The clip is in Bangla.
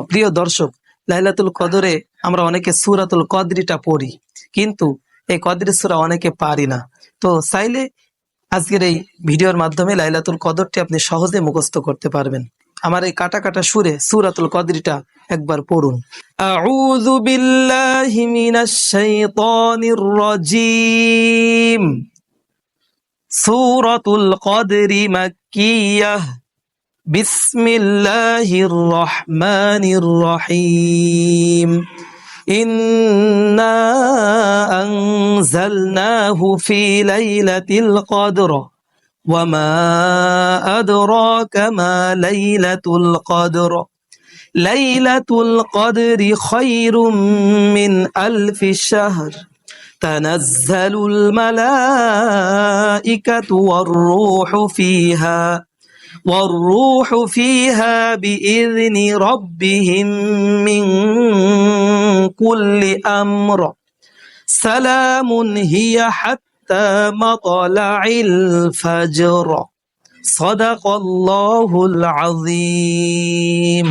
প্রিয় দর্শক, লাইলাতুল কদরে আমরা অনেকে সূরাতুল কদরিটা পড়ি, কিন্তু এই কদরের সূরা অনেকে পারি না। তো চাইলে আজকের এই ভিডিওর মাধ্যমে লাইলাতুল কদরটি আপনি সহজে মুখস্থ করতে পারবেন। আমার এই কাটা কাটা সুরে সূরাতুল কদরিটা একবার পড়ুন। আউযু বিল্লাহি মিনাশ শাইতানির রাজীম। সূরাতুল কদরি মাক্কিয়াহ। বিসমিল্লাহির রহমানির রহিম। ইন্না আনজালনাহু ফি লাইলাতিল কদর ওয়া মা আদরাকা মা লাইলাতুল কদর। লাইলাতুল কদরি খায়রুম মিন আলফি শাহর। তানাজ্জালুল মালাইকাতু والروح فيها بإذن ربهم من كل أمر سلام هي حتى مطلع الفجر صدق الله العظيم।